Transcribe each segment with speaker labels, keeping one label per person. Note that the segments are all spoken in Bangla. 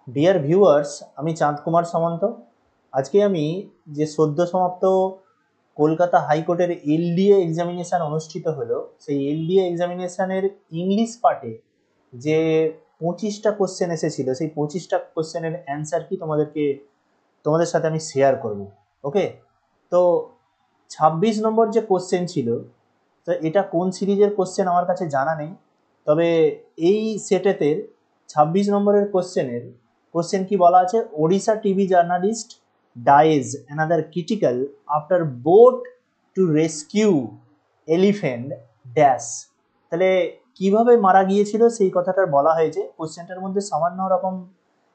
Speaker 1: ডিয়ার ভিউয়ার্স, আমি চাঁদ কুমার সামন্ত। আজকে আমি যে সদ্য সমাপ্ত কলকাতা হাইকোর্টের এলডিএ এক্সামিনেশান অনুষ্ঠিত হলো, সেই এলডিএ এক্সামিনেশানের ইংলিশ পার্টে যে 25টা কোশ্চেন এসেছিল, সেই 25টা কোশ্চেনের অ্যান্সার কি তোমাদের সাথে আমি শেয়ার করব। ওকে, তো 26 নম্বর যে কোশ্চেন ছিল, তো এটা কোন সিরিজের কোশ্চেন আমার কাছে জানা নেই, তবে এই সেটেতে 26 নম্বরের কোশ্চেন কি বলা আছে, Odisha TV journalist dies another critical after boat to rescue elephant dash. তাহলে কিভাবে মারা গিয়েছিল সেই কথাটার বলা হয়েছে। কোশ্চেনটার মধ্যে সামান্য রকম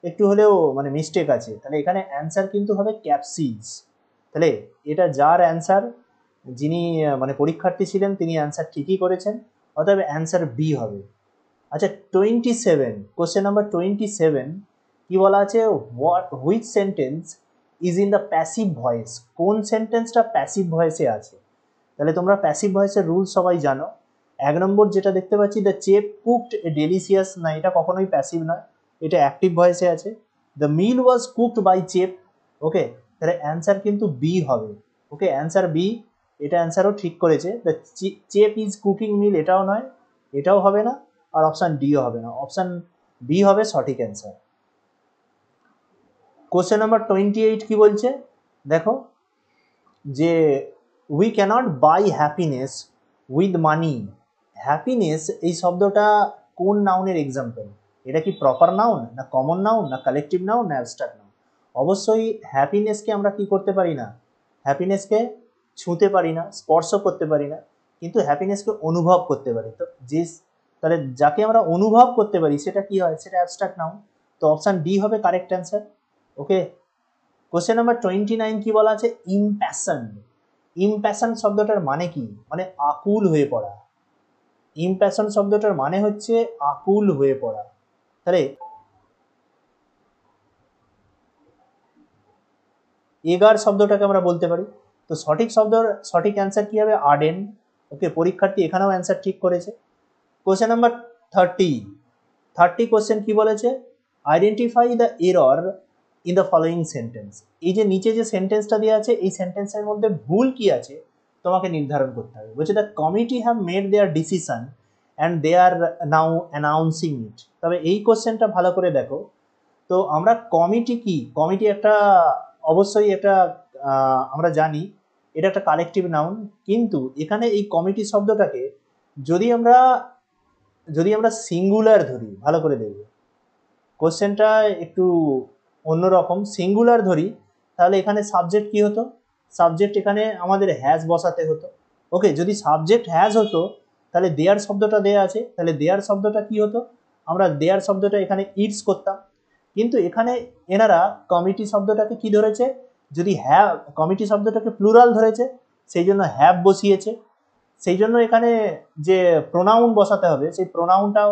Speaker 1: একটু হলেও মানে মিস্টেক আছে, তাহলে এখানে অ্যান্সার কিন্তু হবে ক্যাপসিজ। তাহলে এটা যার অ্যান্সার, যিনি মানে পরীক্ষার্থী ছিলেন তিনি অ্যান্সার ঠিকই করেছেন, অতএব অ্যান্সার বি হবে। আচ্ছা, 27 কোশ্চেন নাম্বার 27 কি বলা আছে, which sentence is in the passive voice. কোন সেন্টেন্সটা প্যাসিভ ভয়েসে আছে? তাহলে তোমরা প্যাসিভ ভয়েসের রুল সবাই জানো। 1 নম্বর যেটা দেখতে পাচ্ছি, the chef cooked a delicious, না এটা কখনোই প্যাসিভ নয়, এটা অ্যাক্টিভ ভয়েসে আছে। The meal was cooked by chef. Okay, তাহলে অ্যান্সার কিন্তু বি হবে। ওকে, অ্যান্সার বি, এটা অ্যান্সারও ঠিক করেছে। দ্য চেফ ইজ কুকিং মিল, এটাও নয়, এটাও হবে না, আর অপশান ডিও হবে না, অপশান বি হবে সঠিক অ্যান্সার। কোশ্চেন নাম্বার 28 কি বলছে দেখো, যে we cannot buy happiness with money. Happiness এই শব্দটা কোন নাউনের এক্সাম্পল? এটা কি প্রপার নাউন, না কমন নাউন, না কালেকটিভ নাউন, না অ্যাবস্ট্রাক্ট নাউন? অবশ্যই হ্যাপিনেসকে আমরা কি করতে পারি না, হ্যাপিনেসকে ছুঁতে পারি না, স্পর্শ করতে পারি না, কিন্তু হ্যাপিনেসকে অনুভব করতে পারি। তো যে, তাহলে যাকে আমরা অনুভব করতে পারি সেটা কি হয়, সেটা অ্যাবস্ট্রাক্ট নাউন। তো অপশান ডি হবে কারেক্ট অ্যান্সার। ওকে, কোশ্চেন নাম্বার 29 কি বলা আছে, ইমপ্যাশন। ইমপ্যাশন শব্দটার মানে কি, মানে আকুল হয়ে পড়া। ইমপ্যাশন শব্দটার মানে হচ্ছে আকুল হয়ে পড়া। তাহলে এগার শব্দটাকে আমরা বলতে পারি। তো সঠিক অ্যান্সার কি হবে, আর্ডেন। ওকে, পরীক্ষার্থী এখানেও অ্যান্সার ঠিক করেছে। কোশ্চেন নাম্বার 30 কোশ্চেন কি বলেছে, identify the error in the following sentence. এই যে নিচে যে সেন্টেন্সটা দেওয়া আছে, এই সেন্টেন্সের মধ্যে ভুল কি আছে তোমাকে নির্ধারণ করতে হবে। বলছে the committee have made their decision and they are now announcing it. তবে এই কোশ্চেনটা ভালো করে দেখো, তো আমরা কমিটি কি, কমিটি একটা অবশ্যই একটা আমরা জানি এটা একটা কালেকটিভ নাউন, কিন্তু এখানে এই কমিটি শব্দটাকে যদি আমরা সিঙ্গুলার ধরি, ভালো করে দেখবে কোশ্চেনটা একটু অন্যরকম, সিঙ্গুলার ধরি, তাহলে এখানে সাবজেক্ট কি হতো, সাবজেক্ট এখানে আমাদের হ্যাজ বসাতে হতো। ওকে, যদি সাবজেক্ট হ্যাজ হতো তাহলে দেয়ার শব্দটা দেয়া আছে, তাহলে দেয়ার শব্দটা কি হতো, আমরা দেয়ার শব্দটা এখানে ইটস করতাম। কিন্তু এখানে এনারা কমিটি শব্দটাকে কি ধরেছে, যদি হ্যাভ, কমিটি শব্দটাকে প্লুরাল ধরেছে, সেই জন্য হ্যাভ বসিয়েছে। সেই জন্য এখানে যে প্রোনাউন বসাতে হবে সেই প্রোনাউনটাও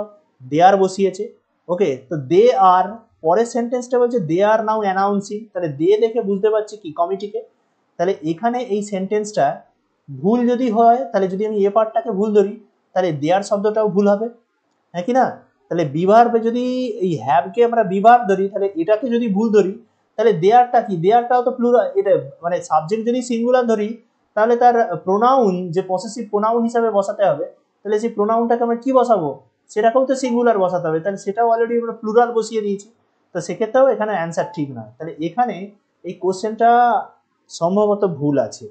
Speaker 1: দেয়ার বসিয়েছে। ওকে, তো দে আর, পরের সেন্টেন্সটা বলছে দে আর নাও অ্যানাউন্সিং, তাহলে দে দেখে বুঝতে পারছি কি, কমিটিকে। তাহলে এখানে এই সেন্টেন্সটা ভুল যদি হয়, তাহলে যদি আমি এ পার্টটাকে ভুল ধরি তাহলে দেয়ার শব্দটাও ভুল হবে, হ্যাঁ কি না? তাহলে বিভার্বে যদি এই হ্যাভকে আমরা বিভার্ব ধরি, তাহলে এটাকে যদি ভুল ধরি তাহলে দেয়ারটা কি, দেয়ারটাও তো প্লুরাল, এটা মানে সাবজেক্ট যদি সিঙ্গুলার ধরি তাহলে তার প্রোনাউন যে পসেসিভ প্রোনাউন হিসাবে বসাতে হবে, তাহলে সেই প্রোনাউনটাকে আমরা কি বসাবো, সেটাকেও তো সিঙ্গুলার বসাতে হবে, তাহলে সেটাও অলরেডি আমরা প্লুরাল বসিয়ে দিয়েছি। তো সেক্ষেত্রেও এখানে অ্যান্সার ঠিক নয়। তাহলে এখানে এই কোশ্চেনটা সম্ভবত ভুল আছে,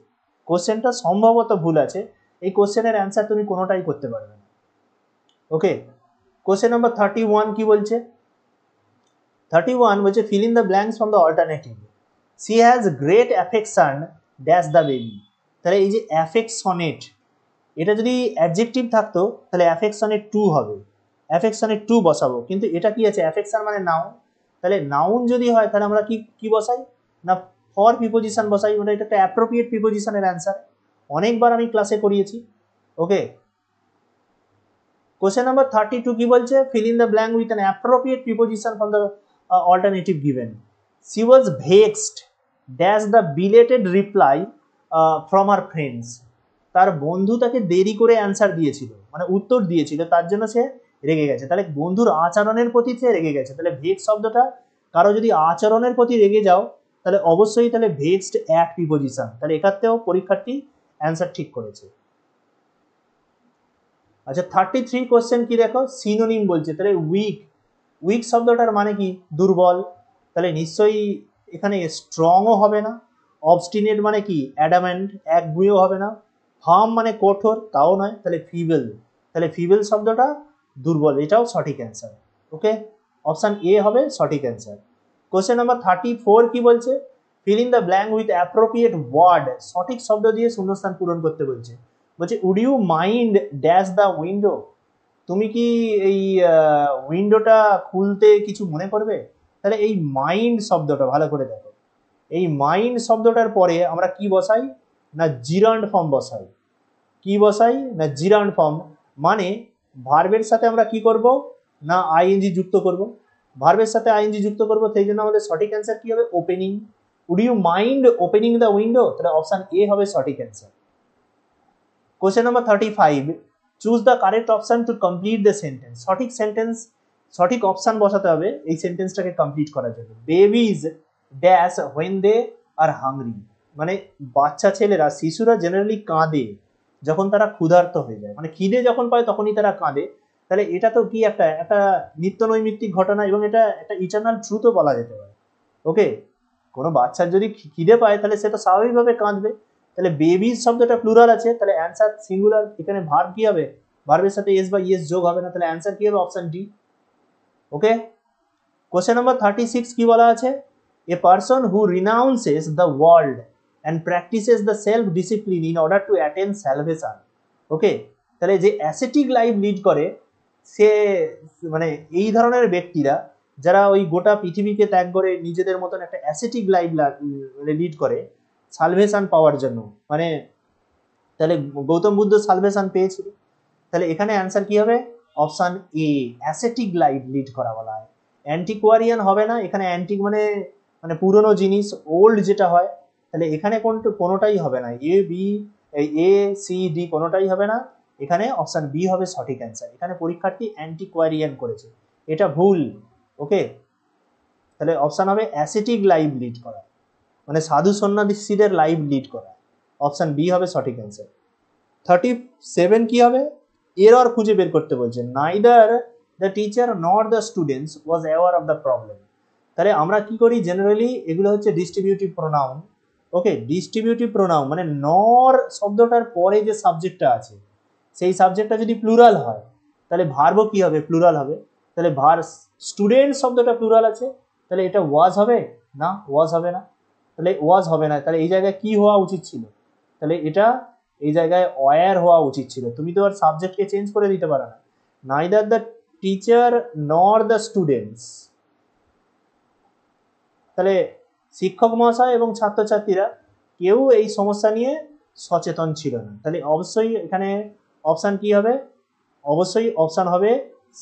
Speaker 1: কোশ্চেনটা সম্ভবত ভুল আছে, এই কোশ্চেনের অ্যান্সার তুমি কোনোটাই করতে পারবে না। ওকে, কোশ্চেন নাম্বার 31 কি বলছে, 31 বলছে fill in the blanks from the alternative. She has great affection dash the baby. তাহলে এই যে অ্যাফেকশনেট, এটা যদি অ্যাডজেক্টিভ থাকতো তাহলে অ্যাফেকশনেট টু হবে, অ্যাফেকশনেট টু বসাবো, কিন্তু এটা কি আছে, অ্যাফেকশন মানে নাউন, তাহলে নাউন যদি হয় তাহলে আমরা কি কি বসাই না, ফর প্রিপোজিশন বসাই, মানে এটা একটা অ্যাপ্রোপ্রিয়েট প্রিপোজিশনের অ্যান্সার, অনেকবার আমি ক্লাসে করিয়েছি। ওকে, কোশ্চেন নাম্বার 32 কি বলছে, fill in the blank with an appropriate preposition from the alternative given. She was vexed dash the belated reply from our friends. তার বন্ধু তাকে দেরি করে অ্যান্সার দিয়েছিল, মানে উত্তর দিয়েছিল, তার জন্য সে রেগে গেছে। তাহলে বন্ধুর আচরণের প্রতি সে রেগে গেছে, তাহলে ভেক্স শব্দটা কারো যদি আচরণের প্রতি রেগে যাও তাহলে অবশ্যই তাহলে ভেক্সড অ্যাট প্রিপোজিশন, তাহলে এক্ষেত্রেও পরীক্ষার্থী অ্যান্সার ঠিক করেছে। আচ্ছা 33 কোশ্চেন কি দেখো, সিনোনিম বলছে, তাহলে উইক, উইক শব্দটার মানে কি দুর্বল, তাহলে নিশ্চয়ই এখানে স্ট্রংও হবে না। অবস্টিনেট মানে কি অ্যাডামেন্ট, একগুঁয়েও হবে না। ফার্ম মানে কঠোর, তাও নয়, তাহলে ফিবেল, তাহলে ফিবেল শব্দটা দুর্বল, এটাও সঠিক অ্যান্সার। ওকে, অপশান এ হবে সঠিক অ্যান্সার। কোশ্চেন নাম্বার 34 কি বলছে, fill in the blank with appropriate word, সঠিক শব্দ দিয়ে শূন্যস্থান পূরণ করতে বলছে। বলছে would you mind dash the window, তুমি কি এই উইন্ডোটা খুলতে কিছু মনে করবে? তাহলে এই মাইন্ড শব্দটা ভালো করে দেখো, এই মাইন্ড শব্দটার পরে আমরা কি বসাই না জিরান্ড ফর্ম বসাই। কি বসাই না জিরান্ড ফর্ম, মানে ভার্বের সাথে আমরা কি করব না আইএনজি যুক্ত করব, ভার্বের সাথে আইএনজি যুক্ত করব, সেই জন্য আমাদের সঠিক অ্যান্সার কি হবে opening. Would you mind opening the window, তাহলে অপশন এ হবে সঠিক answer. Question number 35, choose the correct option to complete the sentence, সঠিক সেন্টেন্স, সঠিক অপশন বসাতে হবে এই সেন্টেন্সটাকে কমপ্লিট করার জন্য। Babies dash when they are hungry, মানে বাচ্চা ছেলেরা শিশুরা জেনারেলি কাঁদে যখন তারা ক্ষুধার্ত হয়ে যায়, মানে খিদে যখন পায় তখনই তারা কাঁদে। তাহলে এটা তো কি একটা একটা নিত্য নৈমিত্তিক ঘটনা এবং এটা একটা ইটারনাল ট্রুথও বলা যেতে পারে। ওকে, কোনো বাচ্চার যদি খিদে পায় তাহলে সে তো স্বাভাবিকভাবে কাঁদবে। তাহলে বেবিজ শব্দটা প্লুরাল আছে, তাহলে অ্যান্সার সিঙ্গুলার, এখানে ভার্ব কি হবে, ভার্বের সাথে এস বা ইএস যোগ হবে না, তাহলে অ্যান্সার কি হবে option D. Okay, question number 36 কি বলা আছে, a person who renounces the world and practises the self discipline in order to attend salvation. Okay, তাহলে যে অ্যাসেটিক লাইফ লিড করে সে, মানে এই ধরনের ব্যক্তিরা যারা ওই গোটা পৃথিবীকে ত্যাগ করে নিজেদের মতন একটা অ্যাসেটিক লাইফ লিড করে সালভেশন পাওয়ার জন্য, মানে তাহলে গৌতম বুদ্ধ সালভেশন পেয়েছিল, তাহলে এখানে অ্যান্সার কি হবে option A, acetic life lead করা বলা হয়। অ্যান্টিকোয়ারিয়ান হবে না, এখানে অ্যান্টিক মানে মানে পুরনো জিনিস, ওল্ড যেটা হয়, তাহলে এখানে কোনোটাই হবে না, A B A C D কোনোটাই হবে না, এখানে অপশন বি হবে সঠিক অ্যান্সার। এখানে পরীক্ষার্থী অ্যান্টিকোয়ারিয়ান করেছে, এটা ভুল। ওকে, তাহলে অপশন হবে অ্যাসেটিক লাইফ লিড করা, মানে সাধু সন্ন্যাসীদের লাইফ লিড করা, অপশন বি হবে সঠিক অ্যান্সার। 37 কি হবে, এরর খুঁজে বের করতে বলছে, নাইদার দ্য টিচার নর the students was aware of the problem. তাহলে আমরা কি করি জেনারেলি, এগুলো হচ্ছে ডিস্ট্রিবিউটিভ প্রোনাউন। ওকে, ডিস্ট্রিবিউটিভ প্রোনাউন মানে নর শব্দটার পরে যে সাবজেক্টটা আছে সেই সাবজেক্টটা যদি প্লুরাল হয় তাহলে ভার্বও কি হবে প্লুরাল হবে। তাহলে স্টুডেন্ট শব্দটা প্লুরাল আছে, তাহলে এটা ওয়াজ হবে না, ওয়াজ হবে না, তাহলে ওয়াজ হবে না, তাহলে এই জায়গায় কি হওয়া উচিত ছিল, তাহলে এটা এই জায়গায় ওয়্যার হওয়া উচিত ছিল। তুমি তো আর সাবজেক্টকে চেঞ্জ করে দিতে পারো না। নাইদার দ্য টিচার নর দ্য স্টুডেন্টস, তাহলে শিক্ষক মহাশয় এবং ছাত্রছাত্রীরা কেউ এই সমস্যা নিয়ে সচেতন ছিল না, তাহলে অবশ্যই এখানে অপশান কি হবে, অবশ্যই অপশান হবে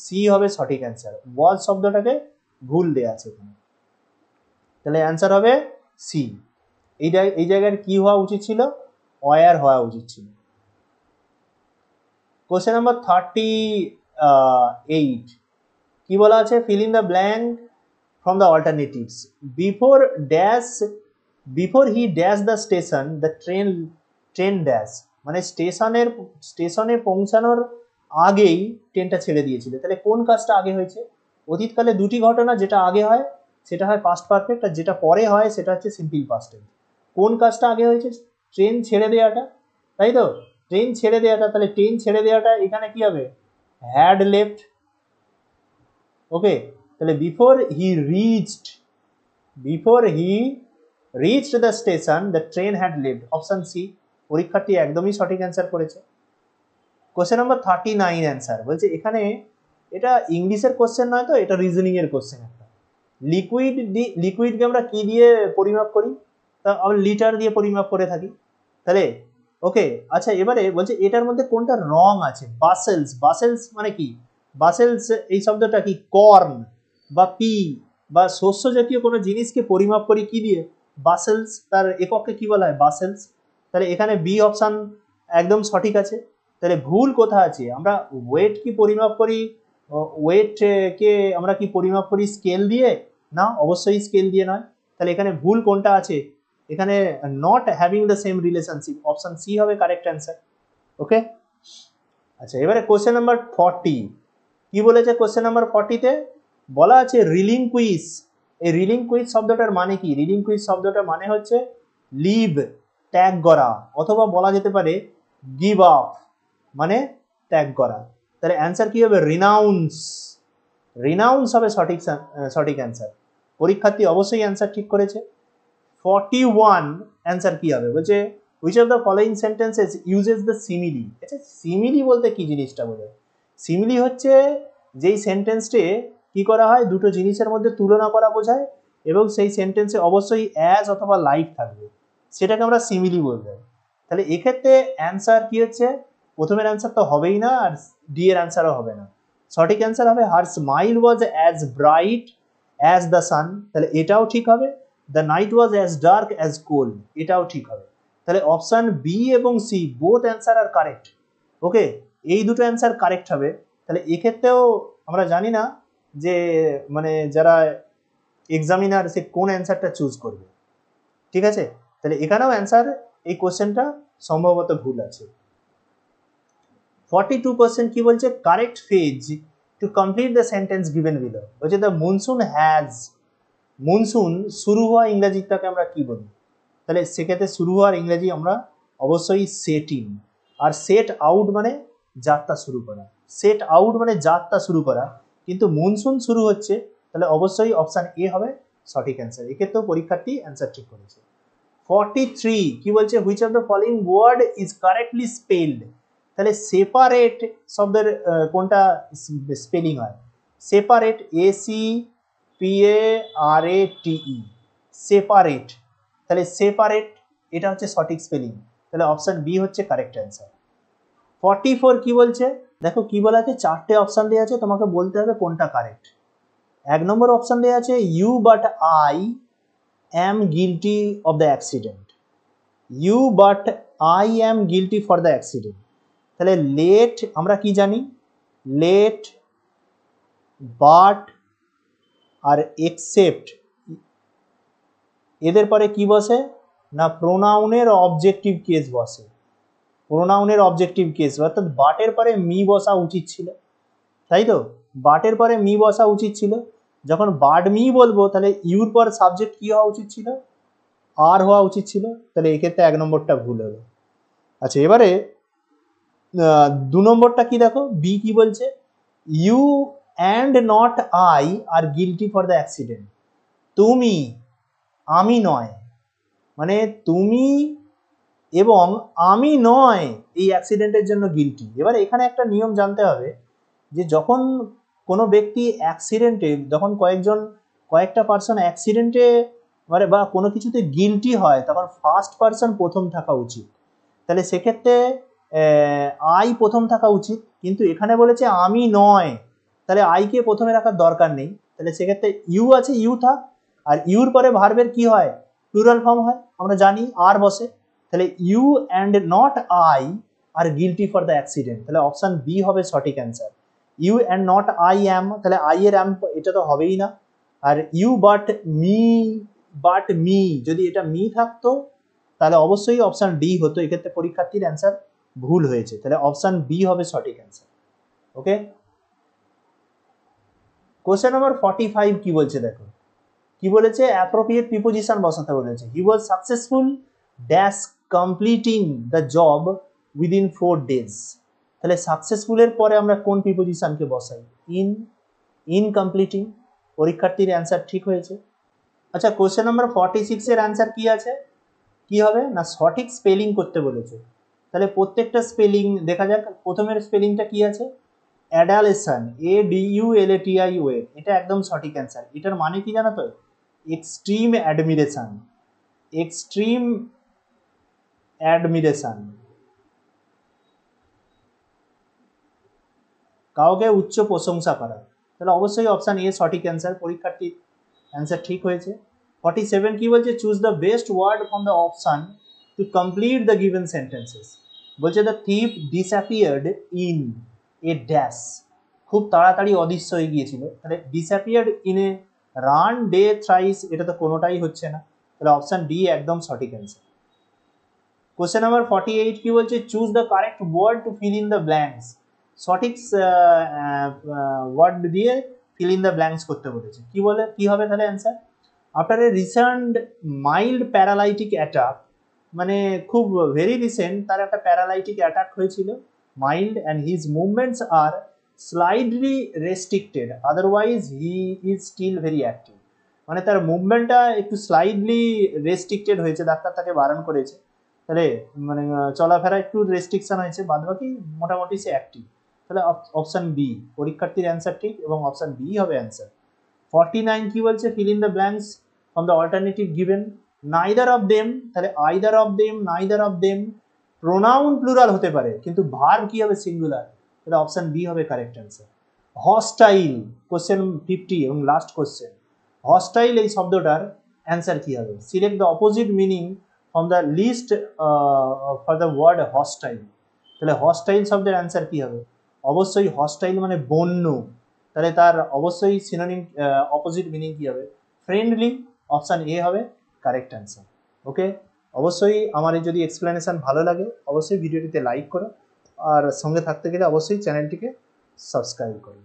Speaker 1: সি হবে সঠিক অ্যান্সার। ওয়াজ শব্দটাকে ভুল দেওয়া আছে এখানে, তাহলে অ্যান্সার হবে সি। এই জায়গায় কি হওয়া উচিত ছিল, ওয়্যার হওয়া উচিত ছিল। কোশ্চেন নাম্বার 38 কি বলা আছে, feel in the blank from the alternatives, before he dash the station the train dash, মানে স্টেশনে পৌঁছানোর আগেই ট্রেনটা ছেড়ে দিয়েছিল। তাহলে কোন কাজটা আগে হয়েছে, অতীতকালে দুটি ঘটনা, যেটা আগে হয় সেটা হয় পাস্ট পারফেক্ট, আর যেটা পরে হয় সেটা হচ্ছে সিম্পল পাস্ট টেন্স। কোন কাজটা আগে হয়েছে, ট্রেন ছেড়ে দেওয়াটা, তাই তো, ট্রেন ছেড়ে দেওয়াটা, তাহলে ট্রেন ছেড়ে দেওয়াটা এখানে কি হবে হ্যাড লেফট। ওকে, তাহলে before he reached the station the train had left, option C. পরীক্ষার্থী একদমই সঠিক অ্যান্সার করেছে। কোশ্চেন নাম্বার 39 অ্যান্সার বলছে, এখানে এটা ইংলিশের কোশ্চেন নয় তো, এটা রিজনিং এর কোশ্চেন একটা। লিকুইডকে আমরা কি দিয়ে পরিমাপ করি, তা আমরা লিটার দিয়ে পরিমাপ করে থাকি, তাহলে ওকে। আচ্ছা এবারে বলছে এটার মধ্যে কোনটা রং আছে, বাসেলস মানে কি, বাসেলস এই শব্দটা কি কর্ন বা পি বা শস্য জাতীয় কোনো জিনিসকে পরিমাপ করি কি দিয়ে, বাসেলস, তার এককে কি বলা হয় বাসেলস। তাহলে এখানে বি অপশান একদম সঠিক আছে। তাহলে ভুল কোথা আছে, আমরা ওয়েট কি পরিমাপ করি, ওয়েট কে আমরা কি পরিমাপ করি স্কেল দিয়ে, না, অবশ্যই স্কেল দিয়ে নয়। তাহলে এখানে ভুল কোনটা আছে, এখানে not having the same relationship, option C হবে কারেক্ট অ্যান্সার। ওকে, আচ্ছা এবারে কোশ্চেন নাম্বার 40 কি বলেছে? কোশ্চেন নাম্বার 40-তে বলা আছে রিলিং কুইজ। এই রিলিং কুইজ শব্দটার মানে কি? রিলিং কুইজ শব্দটার মানে হচ্ছে লিভ, ত্যাগ করা, অথবা বলা যেতে পারে গিভ আপ, মানে ত্যাগ করা। তাহলে অ্যান্সার কি হবে? রিনাউন্স। রিনাউন্স হবে সঠিক অ্যান্সার। পরীক্ষার্থী অবশ্যই অ্যান্সার ঠিক করেছে। 41 অ্যান্সার কি হবে? বলছে which of the following sentences uses the simile. আচ্ছা সিমিলি বলতে কি জিনিসটা বলে? সিমিলি হচ্ছে যেই সেন্টেন্সটে কি করা হয়, দুটো জিনিসের মধ্যে তুলনা করা বোঝায় এবং সেই সেন্টেন্সে অবশ্যই অ্যাজ অথবা লাইক থাকবে, সেটাকে আমরা সিমিলি বলবো। তাহলে এক্ষেত্রে অ্যান্সার কি হচ্ছে? প্রথমের অ্যান্সার তো হবেই না, আর ডি এর অ্যান্সারও হবে না। সঠিক অ্যান্সার হবে her smile was as bright as the sun, তাহলে এটাও ঠিক হবে। The night was as dark as coal, এটাও ঠিক হবে। তাহলে অপশন বি এবং C both answer are correct. Okay, এই দুটো অ্যান্সার কারেক্ট হবে। তাহলে এক্ষেত্রেও আমরা জানি না যে মানে যারা এক্সামিনার সে কোন অ্যান্সারটা চুজ করবে, ঠিক আছে? তাহলে এখানেও অ্যান্সার এই কোশ্চেনটা সম্ভবত ভুল আছে। 42% কি বলছে? Correct phase two complete the sentence given below. বলছে দ্য মনসুন হ্যাজ, মনসুন শুরু হওয়া ইংরেজিটাকে আমরা কি বলি? তাহলে সেক্ষেত্রে শুরু হওয়ার ইংরেজি আমরা অবশ্যই সেট ইন, আর সেট আউট মানে যাত্রা শুরু করা। সেট আউট মানে যাত্রা শুরু করা, কিন্তু মনসুন শুরু হচ্ছে, তাহলে অবশ্যই অপশান এ হবে সঠিক অ্যান্সার। এক্ষেত্রেও পরীক্ষার্থী অ্যান্সার ঠিক করেছে। 43 কি বলছে? Which of the following word is correctly spelled. তাহলে সেপারেট শব্দের কোনটা স্পেলিং হয়? Separate, ACPARATE, separate. তাহলে সেপারেট এটা হচ্ছে সঠিক স্পেলিং, তাহলে অপশন বি হচ্ছে কারেক্ট অ্যান্সার। 44 কি বলছে? দেখো কি বলা আছে, চারটে অপশন দেওয়া আছে, তোমাকে বলতে হবে কোনটা কারেক্ট। 1 নম্বর অপশন দেওয়া আছে you but I am guilty of the accident, you but I am guilty for the accident. তাহলে লেট আমরা কি জানি? লেট, বাট আর এক্সেপ্ট, এদের পরে কি বসে না প্রোনাউনের অবজেক্টিভ কেস বসে। প্রোনাউনের অবজেক্টিভ কেস, অর্থাৎ বাটের পরে মি বসা উচিত ছিল, তাই তো? বাটের পরে মি বসা উচিত ছিল। যখন বাট মি বলবো তাহলে ইউর পর সাবজেক্ট কি হওয়া উচিত ছিল? আর হওয়া উচিত ছিল। তাহলে এক্ষেত্রে 1 নম্বরটা ভুল হলো। আচ্ছা এবারে 2 নম্বরটা কি দেখো, বি কি বলছে? You and not I are guilty for the accident. তুমি, আমি নয়, মানে তুমি এবং আমি নয় এই অ্যাক্সিডেন্টের জন্য গিলটি। এবার এখানে একটা নিয়ম জানতে হবে যে যখন কোনো ব্যক্তি অ্যাক্সিডেন্টে, যখন কয়েকটা পার্সন অ্যাক্সিডেন্টে মানে বা কোনো কিছুতে গিলটি হয়, তখন ফার্স্ট পার্সন প্রথম থাকা উচিত। তাহলে সেক্ষেত্রে আই প্রথম থাকা উচিত, কিন্তু এখানে বলেছে আমি নয়, তাহলে আইকে প্রথমে রাখার দরকার নেই। তাহলে সেক্ষেত্রে ইউ আছে, ইউ থাক, আর ইউর পরে ভার্বের কি হয়? প্লুরাল ফর্ম হয়, আমরা জানি আর বসে। তাহলে you and not I are guilty for the accident, তাহলে অপশন বি হবে সঠিক answer. You and not I am, তাহলে আই এর অ্যাম এটা তো হবেই না। আর ইউ বাট মি, যদি এটা মি থাকতো তাহলে অবশ্যই অপশন ডি হতো। এক্ষেত্রে পরীক্ষার্থীর অ্যান্সার ভুল হয়েছে, তাহলে অপশন বি হবে সঠিক অ্যান্সার। ওকে, কোশ্চেন নাম্বার 45 কি বলছে দেখো, কি বলেছে? অ্যাপ্রোপ্রিয়েট প্রিপোজিশন বসাতে বলেছে। He was successful dash completing the job within 4 days। তাহলে সাকসেসফুলের পরে আমরা কোন প্রিপোজিশনকে বসাই? In completing. পরীক্ষার্থীর অ্যান্সার ঠিক হয়েছে। আচ্ছা কোশ্চেন নাম্বার 46 এর অ্যান্সার কি আছে? কি হবে না সঠিক স্পেলিং করতে বলেছে। তাহলে প্রত্যেকটা স্পেলিং দেখা যাক। প্রথমের স্পেলিংটা কি আছে? অ্যাডালেশন, ADULATION, এটা একদম সঠিক অ্যান্সার। এটার মানে কি জানো তো? এক্সট্রিম অ্যাডমিরেশন, এক্সট্রিম অ্যাডমিরেশন, কাউকে উচ্চ প্রশংসা করা। তাহলে অবশ্যই অপশান এ সঠিক অ্যান্সার। পরীক্ষার্থীর অ্যান্সার ঠিক হয়েছে। 47 কি বলছে? Choose the best word from the option to complete the given sentences. বলছে the thief disappeared in a dash, খুব তাড়াতাড়ি অদৃশ্য হয়ে গিয়েছিল। তাহলে disappeared in a run day thrice, এটা তো কোনোটাই হচ্ছে না, তাহলে অপশন ডি একদম সঠিক অ্যান্সার। কোশ্চেন নাম্বার 48 কি বলছে, choose the correct word to fill in the blanks. সঠিক ওয়ার্ড দিয়ে ফিল ইন দ্য ব্ল্যাঙ্কস করতে বলেছে। কি বলে, কি হবে তাহলে answer? After a recent mild paralytic attack, মানে খুব ভেরি রিসেন্ট তার একটা প্যারালাইটিক অ্যাটাক হয়েছিল, mild, and his movements are slightly restricted, otherwise he is still very active. মানে তার মুভমেন্টটা একটু স্লাইডলি রেস্ট্রিক্টেড হয়েছে, ডাক্তার তাকে বারণ করেছে, তাহলে মানে চলাফেরা একটু রেস্ট্রিকশন হয়েছে, বাদ বাকি মোটামুটি সে অ্যাক্টিভ। তাহলে অপশন বি পরীক্ষার্থীর অ্যান্সার ঠিক, এবং অপশন বি হবে অ্যান্সার। 49 কি বলছে, fill in the blanks from the alternative given. Neither of them, তাহলে either of them, neither of them pronoun plural হতে পারে, কিন্তু ভার্ব কি হবে, সিঙ্গুলার, তাহলে অপশন বি হবে কারেক্ট অ্যান্সার। হস্টাইল, কোশ্চেন 50 এবং লাস্ট কোশ্চেন, হস্টাইল এই শব্দটার অ্যান্সার কি হবে? Select the opposite meaning from the list for the word hostile. তাহলে হস্টাইল শব্দের অ্যান্সার কি হবে? অবশ্যই হস্টাইল মানে বন্য, তাহলে তার অবশ্যই সিনোনিম অপোজিট মিনিং কি হবে? ফ্রেন্ডলি, অপশন এ হবে কারেক্ট অ্যান্সার। ওকে, অবশ্যই আমার এই যদি এক্সপ্লেনেশন ভালো লাগে অবশ্যই ভিডিওটিতে লাইক করো, আর সঙ্গে থাকতে গেলে অবশ্যই চ্যানেলটিকে সাবস্ক্রাইব করো।